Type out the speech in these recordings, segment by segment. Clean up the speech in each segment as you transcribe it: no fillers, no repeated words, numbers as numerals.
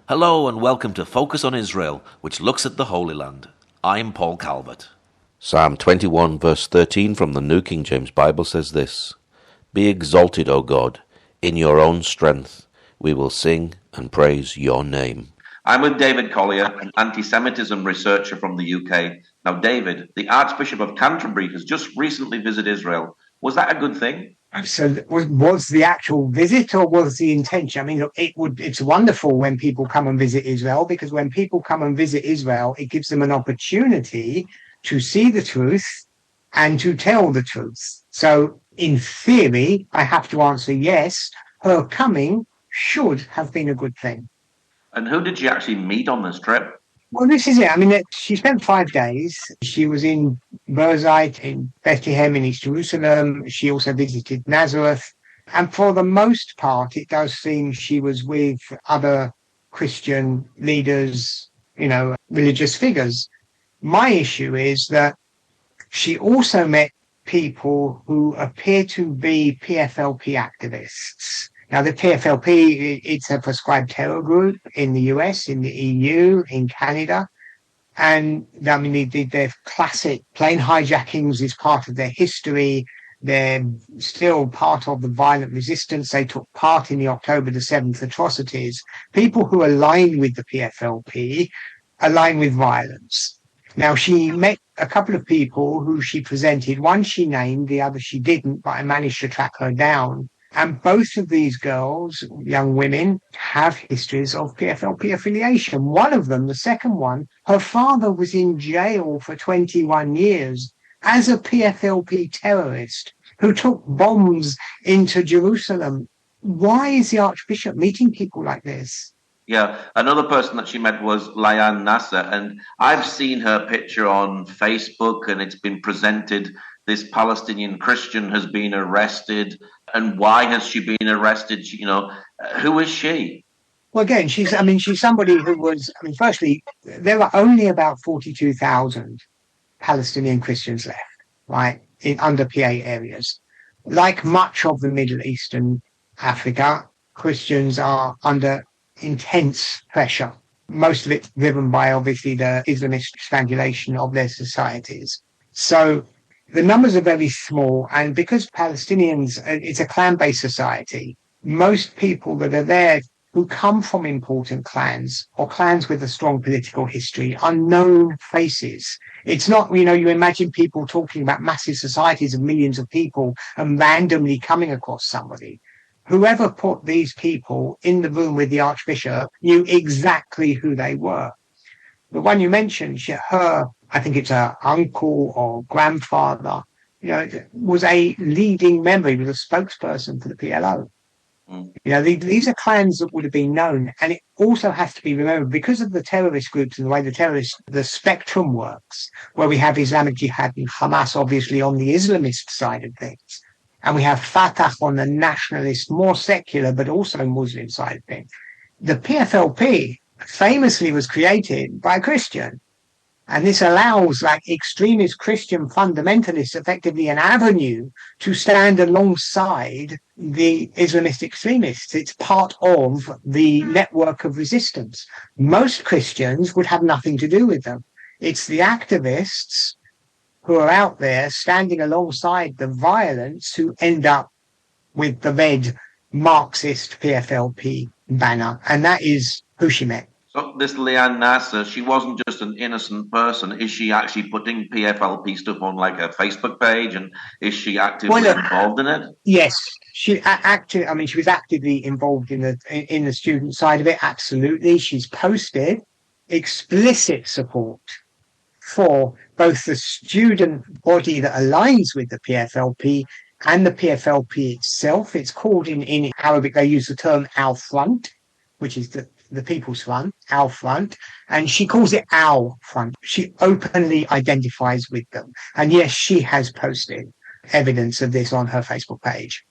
Hello and welcome to Focus on Israel, which looks at the Holy Land. I'm Paul Calvert. Psalm 21 verse 13 from the New King James Bible says this: Be exalted, O God, in your own strength. We will sing and praise your name. I'm with David Collier, an anti-Semitism researcher from the UK. Now, David, the Arch Bishop of Canterbury has just recently visited Israel. Was that a good thing? So was the actual visit or was the intention? I mean, look, it's wonderful when people come and visit Israel, because when people come and visit Israel, it gives them an opportunity to see the truth and to tell the truth. So in theory, I have to answer yes, her coming should have been a good thing. And who did she actually meet on this trip? Well, this is it. I mean, she spent 5 days. She was in Berzeit, in Bethlehem, in East Jerusalem. She also visited Nazareth. And for the most part, it does seem she was with other Christian leaders, religious figures. My issue is that she also met people who appear to be PFLP activists. Now, the PFLP, it's a proscribed terror group in the US, in the EU, in Canada. And I mean, their classic plane hijackings is part of their history. They're still part of the violent resistance. They took part in the October the 7th atrocities. People who align with the PFLP align with violence. Now, she met a couple of people who she presented. One she named, the other she didn't, but I managed to track her down. And both of these girls, young women, have histories of PFLP affiliation. One of them, the second one, her father was in jail for 21 years as a PFLP terrorist who took bombs into Jerusalem. Why is the Archbishop meeting people like this? Yeah, another person that she met was Layan Nasser, and I've seen her picture on Facebook, and it's been presented. This Palestinian Christian has been arrested, and why has she been arrested? Who is she? Well, again, she's somebody who was. Firstly, there are only about 42,000 Palestinian Christians left, right, in under PA areas. Like much of the Middle East and Africa, Christians are under intense pressure, most of it driven by obviously the Islamist strangulation of their societies. So the numbers are very small, and because Palestinians, it's a clan-based society, most people that are there who come from important clans or clans with a strong political history are known faces. It's not, you imagine people talking about massive societies of millions of people and randomly coming across somebody. Whoever put these people in the room with the Archbishop knew exactly who they were. The one you mentioned, I think it's her uncle or grandfather, was a leading member. He was a spokesperson for the PLO. These are clans that would have been known. And it also has to be remembered, because of the terrorist groups and the way the spectrum works, where we have Islamic Jihad and Hamas, obviously, on the Islamist side of things. And we have Fatah on the nationalist, more secular, but also Muslim side of things. The PFLP famously was created by a Christian. And this allows extremist Christian fundamentalists effectively an avenue to stand alongside the Islamist extremists. It's part of the network of resistance. Most Christians would have nothing to do with them. It's the activists who are out there standing alongside the violence who end up with the red Marxist PFLP banner. And that is who she met. So this Layan Nasser, she wasn't just an innocent person. Is she actually putting PFLP stuff on a Facebook page, and is she actively involved in it? Yes, she was actively involved in the student side of it. Absolutely, she's posted explicit support for both the student body that aligns with the PFLP and the PFLP itself. It's called in Arabic, they use the term Al Front, which is the People's Front, Al Front, and she calls it Al Front. She openly identifies with them. And yes, she has posted evidence of this on her Facebook page.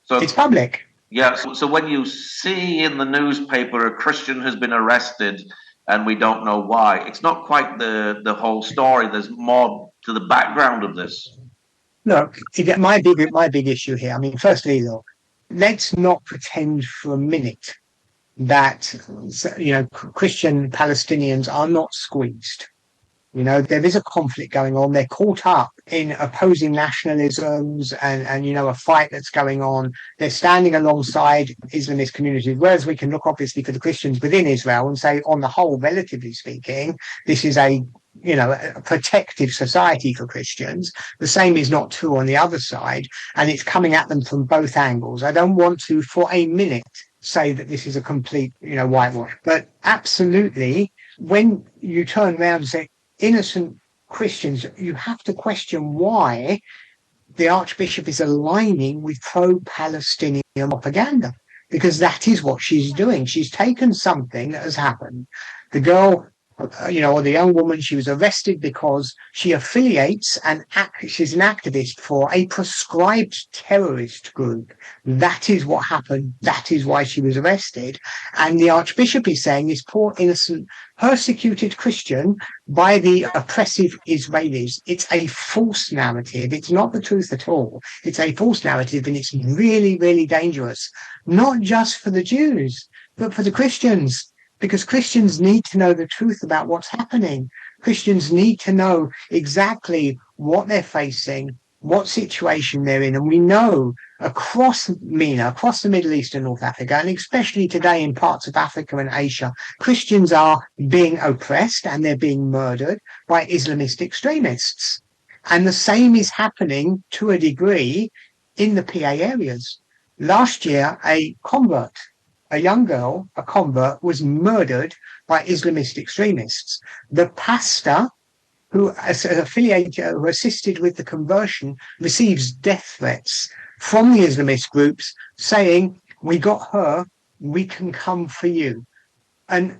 So it's public. Yeah, so when you see in the newspaper a Christian has been arrested and we don't know why, it's not quite the whole story. There's more to the background of this. Look, my big issue here, firstly, look, let's not pretend for a minute that, Christian Palestinians are not squeezed. There is a conflict going on. They're caught up in opposing nationalisms and a fight that's going on. They're standing alongside Islamist communities, whereas we can look obviously for the Christians within Israel and say, on the whole, relatively speaking, this is a protective society for Christians. The same is not true on the other side, and it's coming at them from both angles. I don't want to, for a minute, say that this is a complete, whitewash, but absolutely, when you turn around and say, innocent Christians, you have to question why the Archbishop is aligning with pro-Palestinian propaganda, because that is what she's doing. She's taken something that has happened. The girl, or the young woman, she was arrested because she affiliates she's an activist for a proscribed terrorist group. That is what happened. That is why she was arrested. And the Archbishop is saying this poor, innocent, persecuted Christian by the oppressive Israelis. It's a false narrative. It's not the truth at all. It's a false narrative, and it's really, really dangerous, not just for the Jews, but for the Christians. Because Christians need to know the truth about what's happening. Christians need to know exactly what they're facing, what situation they're in. And we know across MENA, across the Middle East and North Africa, and especially today in parts of Africa and Asia, Christians are being oppressed and they're being murdered by Islamist extremists. And the same is happening to a degree in the PA areas. Last year, a young girl, a convert, was murdered by Islamist extremists. The pastor who assisted with the conversion receives death threats from the Islamist groups saying, "We got her, we can come for you." And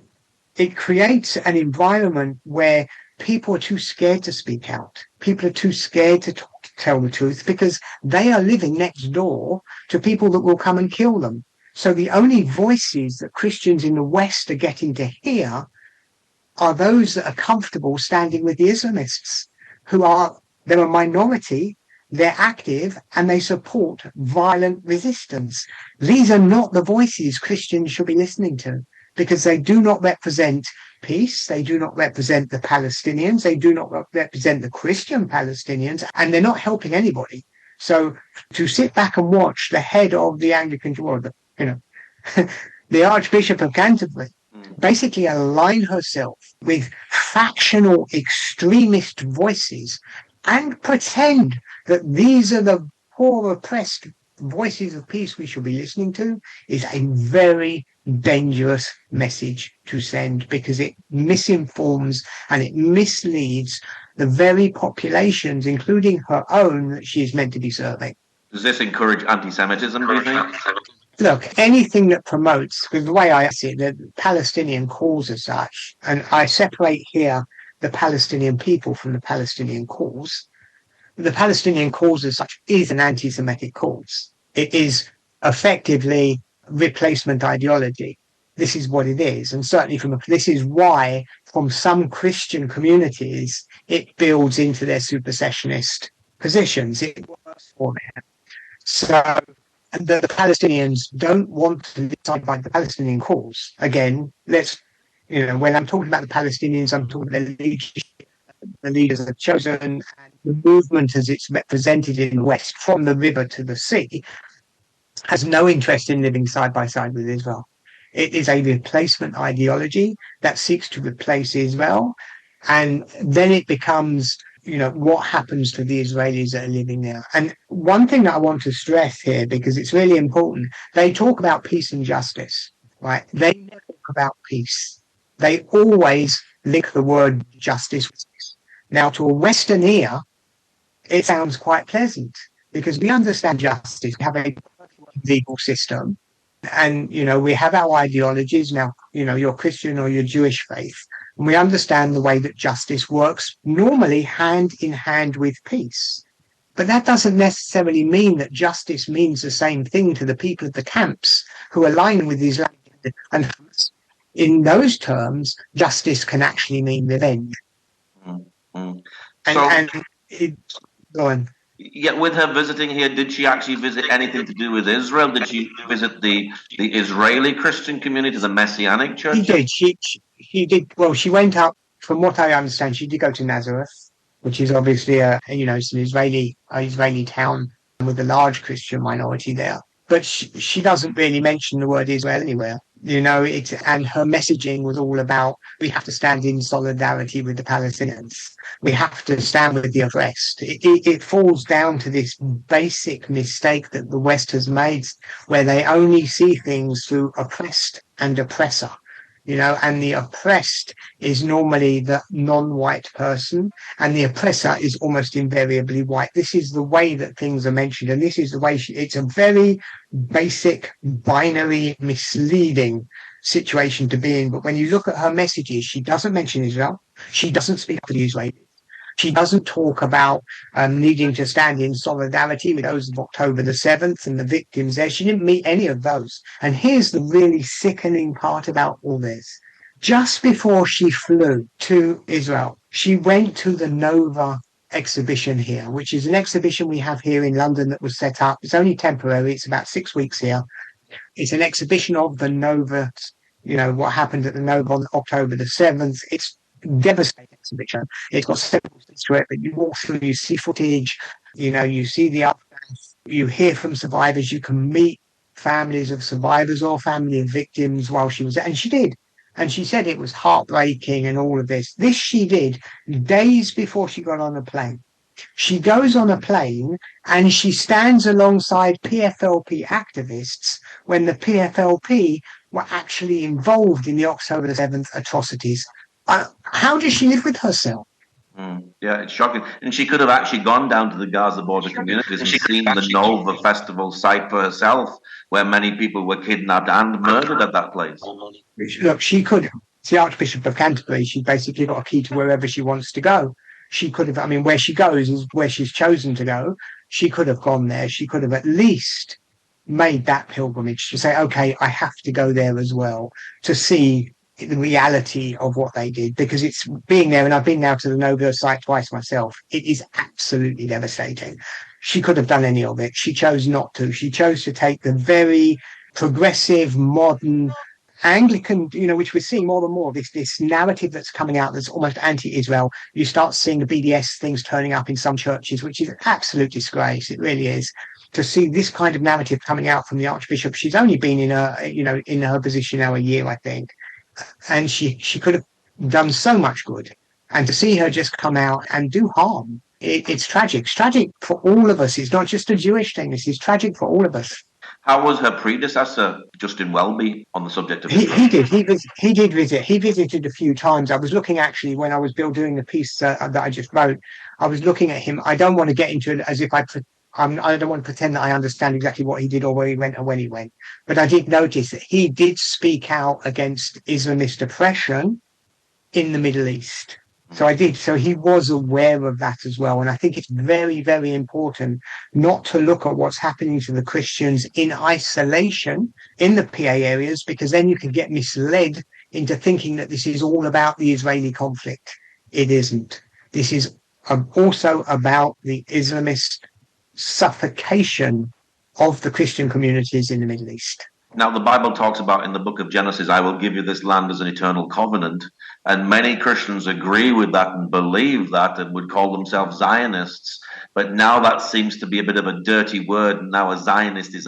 it creates an environment where people are too scared to speak out. People are too scared to tell the truth because they are living next door to people that will come and kill them. So the only voices that Christians in the West are getting to hear are those that are comfortable standing with the Islamists, they're a minority, they're active, and they support violent resistance. These are not the voices Christians should be listening to, because they do not represent peace, they do not represent the Palestinians, they do not represent the Christian Palestinians, and they're not helping anybody. So to sit back and watch the head of the Anglican Church, the Archbishop of Canterbury, basically align herself with factional extremist voices and pretend that these are the poor oppressed voices of peace we should be listening to, is a very dangerous message to send, because it misinforms and it misleads the very populations, including her own, that she is meant to be serving. Does this encourage anti-Semitism, do you think? Look, anything that promotes, because the way I see it, the Palestinian cause as such, and I separate here the Palestinian people from the Palestinian cause. The Palestinian cause as such is an anti-Semitic cause. It is effectively replacement ideology. This is what it is. And certainly this is why from some Christian communities, it builds into their supersessionist positions. It works for them. So the Palestinians don't want to decide by the Palestinian cause. Again, when I'm talking about the Palestinians, I'm talking about their leadership. The leaders are chosen, and the movement as it's represented in the West, from the river to the sea, has no interest in living side by side with Israel. It is a replacement ideology that seeks to replace Israel, and then it becomes, what happens to the Israelis that are living there. And one thing that I want to stress here, because it's really important, they talk about peace and justice, right? They never talk about peace. They always link the word justice with peace. Now, to a Western ear, it sounds quite pleasant, because we understand justice. We have a legal system, and, we have our ideologies. Now, you're Christian or you're Jewish faith, and we understand the way that justice works normally hand in hand with peace. But that doesn't necessarily mean that justice means the same thing to the people of the camps who align with Islam. And in those terms, justice can actually mean revenge. Mm-hmm. Go on. Yet with her visiting here, did she actually visit anything to do with Israel? Did she visit the Israeli Christian community, the Messianic church? She did. She did. Well, she went up. From what I understand, she did go to Nazareth, which is obviously it's an Israeli town with a large Christian minority there. But she doesn't really mention the word Israel anywhere. And her messaging was all about, we have to stand in solidarity with the Palestinians. We have to stand with the oppressed. It falls down to this basic mistake that the West has made, where they only see things through oppressed and oppressor. And the oppressed is normally the non-white person, and the oppressor is almost invariably white. This is the way that things are mentioned, and this is the way it's a very basic, binary, misleading situation to be in. But when you look at her messages, she doesn't mention Israel. She doesn't speak for the Israelis. She doesn't talk about needing to stand in solidarity with those of October the 7th and the victims there. She didn't meet any of those. And here's the really sickening part about all this. Just before she flew to Israel, she went to the Nova exhibition here, which is an exhibition we have here in London that was set up. It's only temporary. It's about 6 weeks here. It's an exhibition of the Nova, what happened at the Nova on October the 7th. It's devastating exhibition. It's got several things to it, but you walk through, you see footage, you see the aftermath, you hear from survivors, you can meet families of survivors or family of victims while she was there. And she did. And she said it was heartbreaking and all of this. This she did days before she got on a plane. She goes on a plane and she stands alongside PFLP activists when the PFLP were actually involved in the October the 7th atrocities. How does she live with herself? Yeah, it's shocking. And she could have actually gone down to the Gaza border communities and seen the Nova Festival site for herself, where many people were kidnapped and murdered at that place. Look, she could have. It's the Archbishop of Canterbury. She's basically got a key to wherever she wants to go. She could have, where she goes is where she's chosen to go. She could have gone there. She could have at least made that pilgrimage to say, okay, I have to go there as well to see the reality of what they did, because it's being there, and I've been now to the Nova site twice myself. It is absolutely devastating. She could have done any of it. She chose not to. She chose to take the very progressive, modern Anglican, which we're seeing more and more, this narrative that's coming out that's almost anti-Israel. You start seeing the BDS things turning up in some churches, which is an absolute disgrace. It really is. To see this kind of narrative coming out from the Archbishop. She's only been in her position now a year, I think. And she could have done so much good. And to see her just come out and do harm, it's tragic. It's tragic for all of us. It's not just a Jewish thing. This is tragic for all of us. How was her predecessor, Justin Welby, on the subject of Israel? He did visit. He visited a few times. I was looking, actually, when I was doing the piece that I just wrote, I was looking at him. I don't want to get into it as if I don't want to pretend that I understand exactly what he did or where he went or when he went. But I did notice that he did speak out against Islamist oppression in the Middle East. So he was aware of that as well. And I think it's very, very important not to look at what's happening to the Christians in isolation in the PA areas, because then you can get misled into thinking that this is all about the Israeli conflict. It isn't. This is also about the Islamist suffocation of the Christian communities in the Middle East. Now, the Bible talks about in the book of Genesis, I will give you this land as an eternal covenant. And many Christians agree with that and believe that and would call themselves Zionists. But now that seems to be a bit of a dirty word. Now a Zionist is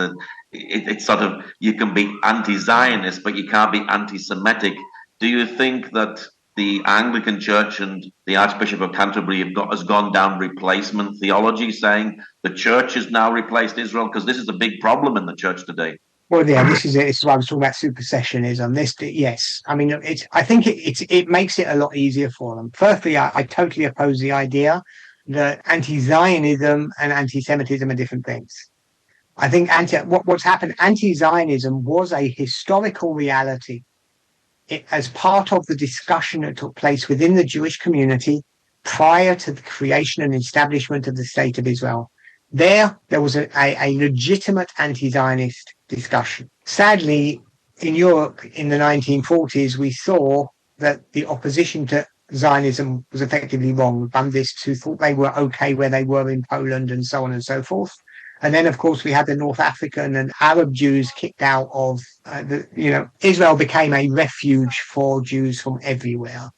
it's sort of, you can be anti-Zionist, but you can't be anti-Semitic. Do you think that the Anglican Church and the Archbishop of Canterbury has gone down replacement theology, saying the church has now replaced Israel? Because this is a big problem in the church today. Well, yeah, this is it. This is why I was talking about supersessionism. Yes, I think it makes it a lot easier for them. Firstly, I totally oppose the idea that anti-Zionism and anti-Semitism are different things. I think what's happened, anti-Zionism was a historical reality. As part of the discussion that took place within the Jewish community prior to the creation and establishment of the State of Israel. There was a legitimate anti-Zionist discussion. Sadly, in Europe in the 1940s, we saw that the opposition to Zionism was effectively wrong. Bundists who thought they were okay where they were in Poland and so on and so forth. And then, of course, we had the North African and Arab Jews kicked out of, Israel became a refuge for Jews from everywhere.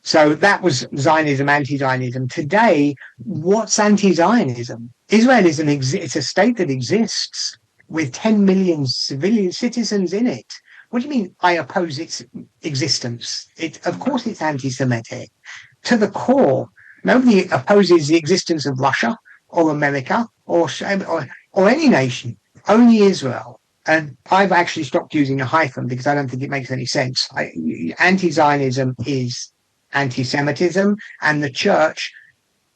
So that was Zionism, anti-Zionism. Today, what's anti-Zionism? Israelism it's a state that exists with 10 million civilian citizens in it. What do you mean I oppose its existence? Of course it's anti-Semitic. To the core, nobody opposes the existence of Russia or America or any nation, only Israel. And I've actually stopped using a hyphen because I don't think it makes any sense. Anti-Zionism is anti-Semitism, and the church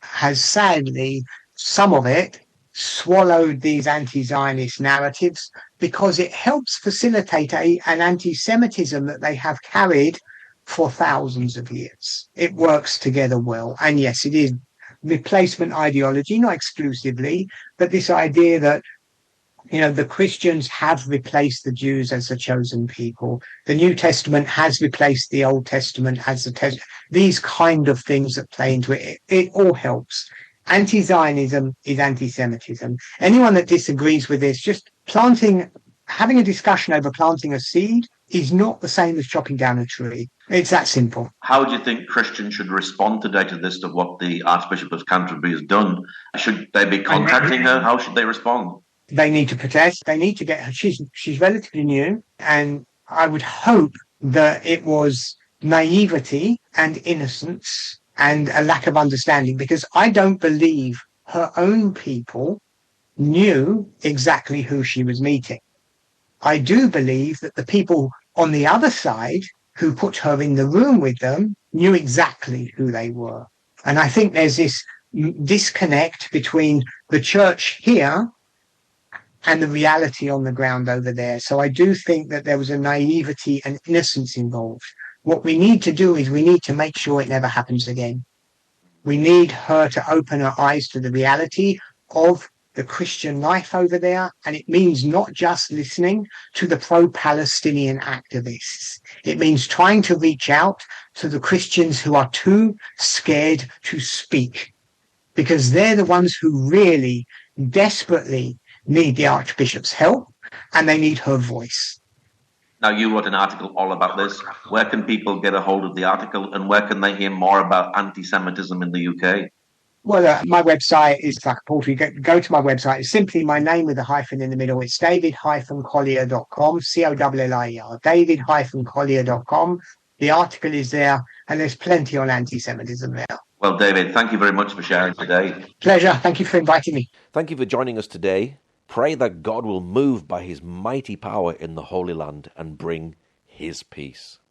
has sadly, some of it, swallowed these anti-Zionist narratives because it helps facilitate an anti-Semitism that they have carried for thousands of years. It works together well. And yes, it is replacement ideology, not exclusively, but this idea that the Christians have replaced the Jews as the chosen people. The New Testament has replaced the Old Testament as the Testament. These kind of things that play into it, it all helps. Anti-Zionism is anti-Semitism. Anyone that disagrees with this, just having a discussion over planting a seed is not the same as chopping down a tree. It's that simple. How do you think Christians should respond today to this, to what the Archbishop of Canterbury has done? Should they be contacting her? How should they respond? They need to protest. They need to get her. She's relatively new, and I would hope that it was naivety and innocence and a lack of understanding, because I don't believe her own people knew exactly who she was meeting. I do believe that the people on the other side who put her in the room with them knew exactly who they were. And I think there's this disconnect between the church here and the reality on the ground over there. So I do think that there was a naivety and innocence involved. What we need to do is we need to make sure it never happens again. We need her to open her eyes to the reality of the Christian life over there. And it means not just listening to the pro-Palestinian activists. It means trying to reach out to the Christians who are too scared to speak, because they're the ones who really desperately need the Archbishop's help, and they need her voice. Now, you wrote an article all about this. Where can people get a hold of the article, and where can they hear more about anti-Semitism in the UK? Well, my website is like a portal. Go to my website. It's simply my name with a hyphen in the middle. It's david-collier.com, COLLIER, david-collier.com. The article is there, and there's plenty on anti-Semitism there. Well, David, thank you very much for sharing today. Pleasure. Thank you for inviting me. Thank you for joining us today. Pray that God will move by his mighty power in the Holy Land and bring his peace.